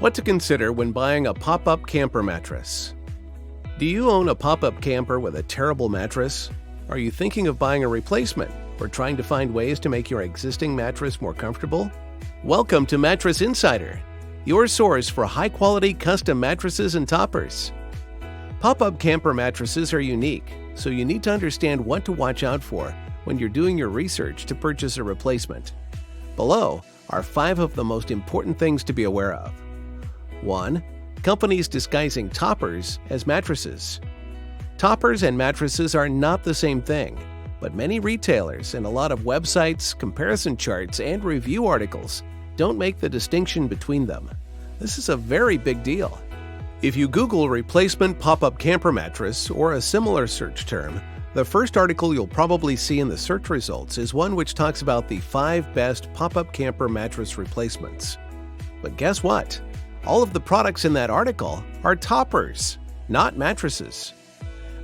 What to consider when buying a pop-up camper mattress. Do you own a pop-up camper with a terrible mattress? Are you thinking of buying a replacement or trying to find ways to make your existing mattress more comfortable? Welcome to Mattress Insider, your source for high-quality custom mattresses and toppers. Pop-up camper mattresses are unique, so you need to understand what to watch out for when you're doing your research to purchase a replacement. Below are 5 of the most important things to be aware of. 1. Companies disguising toppers as mattresses. Toppers and mattresses are not the same thing, but many retailers and a lot of websites, comparison charts, and review articles don't make the distinction between them. This is a very big deal. If you Google replacement pop-up camper mattress or a similar search term, the first article you'll probably see in the search results is one which talks about the 5 best pop-up camper mattress replacements. But guess what? All of the products in that article are toppers, not mattresses.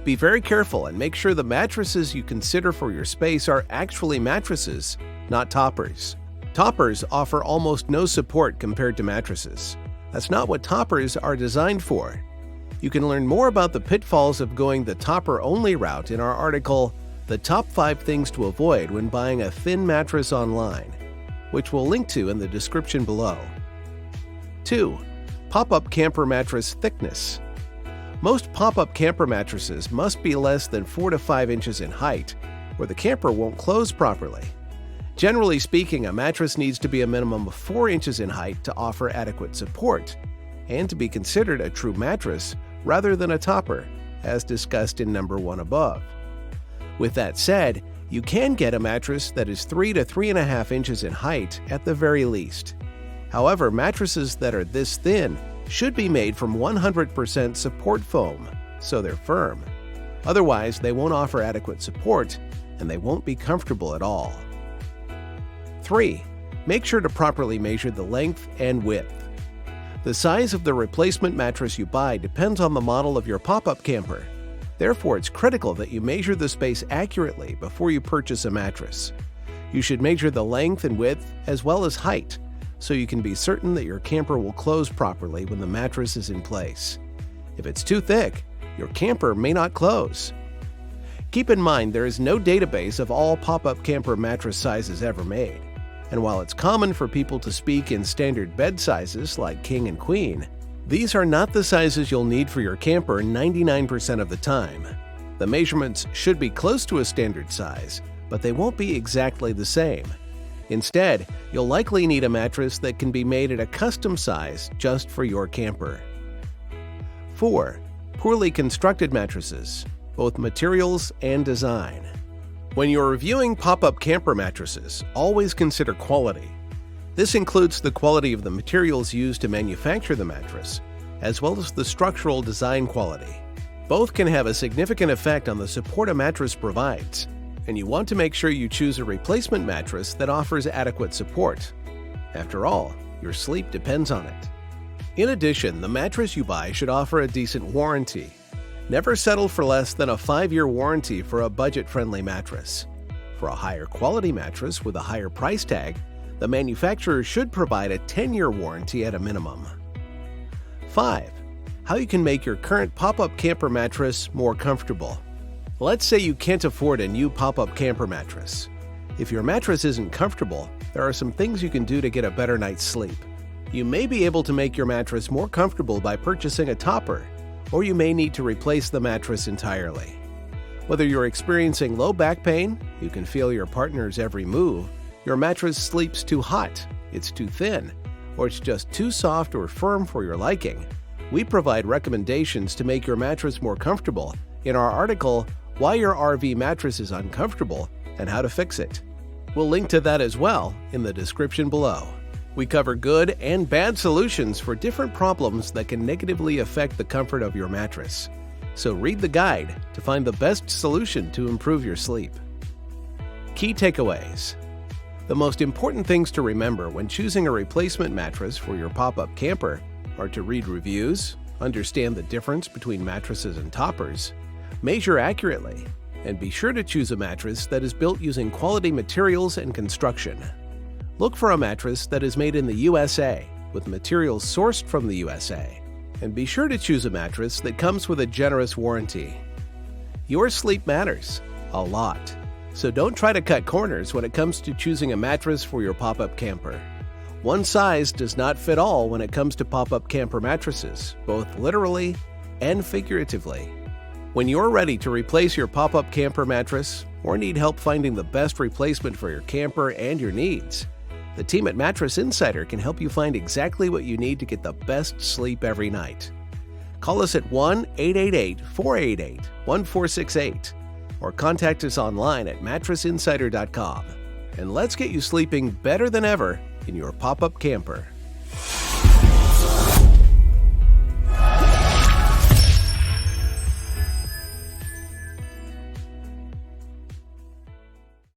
Be very careful and make sure the mattresses you consider for your space are actually mattresses, not toppers. Toppers offer almost no support compared to mattresses. That's not what toppers are designed for. You can learn more about the pitfalls of going the topper-only route in our article, The Top 5 Things to Avoid When Buying a Thin Mattress Online, which we'll link to in the description below. 2. Pop-up camper mattress thickness. Most pop-up camper mattresses must be less than 4 to 5 inches in height, or the camper won't close properly. Generally speaking, a mattress needs to be a minimum of 4 inches in height to offer adequate support, and to be considered a true mattress rather than a topper, as discussed in number 1 above. With that said, you can get a mattress that is 3 to 3.5 inches in height at the very least. However, mattresses that are this thin should be made from 100% support foam, so they're firm. Otherwise, they won't offer adequate support, and they won't be comfortable at all. 3. Make sure to properly measure the length and width. The size of the replacement mattress you buy depends on the model of your pop-up camper. Therefore, it's critical that you measure the space accurately before you purchase a mattress. You should measure the length and width as well as height, so you can be certain that your camper will close properly when the mattress is in place. If it's too thick, your camper may not close. Keep in mind there is no database of all pop-up camper mattress sizes ever made, and while it's common for people to speak in standard bed sizes like king and queen, these are not the sizes you'll need for your camper 99% of the time. The measurements should be close to a standard size, but they won't be exactly the same. Instead, you'll likely need a mattress that can be made at a custom size just for your camper. 4. Poorly constructed mattresses, both materials and design. When you're reviewing pop-up camper mattresses, always consider quality. This includes the quality of the materials used to manufacture the mattress, as well as the structural design quality. Both can have a significant effect on the support a mattress provides, and you want to make sure you choose a replacement mattress that offers adequate support. After all, your sleep depends on it. In addition, the mattress you buy should offer a decent warranty. Never settle for less than a 5-year warranty for a budget-friendly mattress. For a higher quality mattress with a higher price tag, the manufacturer should provide a 10-year warranty at a minimum. 5. How you can make your current pop-up camper mattress more comfortable. Let's say you can't afford a new pop-up camper mattress. If your mattress isn't comfortable, there are some things you can do to get a better night's sleep. You may be able to make your mattress more comfortable by purchasing a topper, or you may need to replace the mattress entirely. Whether you're experiencing low back pain, you can feel your partner's every move, your mattress sleeps too hot, it's too thin, or it's just too soft or firm for your liking, we provide recommendations to make your mattress more comfortable in our article, Why Your RV Mattress is Uncomfortable and How to Fix It. We'll link to that as well in the description below. We cover good and bad solutions for different problems that can negatively affect the comfort of your mattress. So read the guide to find the best solution to improve your sleep. Key takeaways. The most important things to remember when choosing a replacement mattress for your pop-up camper are to read reviews, understand the difference between mattresses and toppers, measure accurately, and be sure to choose a mattress that is built using quality materials and construction. Look for a mattress that is made in the USA with materials sourced from the USA. And be sure to choose a mattress that comes with a generous warranty. Your sleep matters a lot, so don't try to cut corners when it comes to choosing a mattress for your pop-up camper. One size does not fit all when it comes to pop-up camper mattresses, both literally and figuratively. When you're ready to replace your pop-up camper mattress or need help finding the best replacement for your camper and your needs, the team at Mattress Insider can help you find exactly what you need to get the best sleep every night. Call us at 1-888-488-1468 or contact us online at mattressinsider.com. And let's get you sleeping better than ever in your pop-up camper.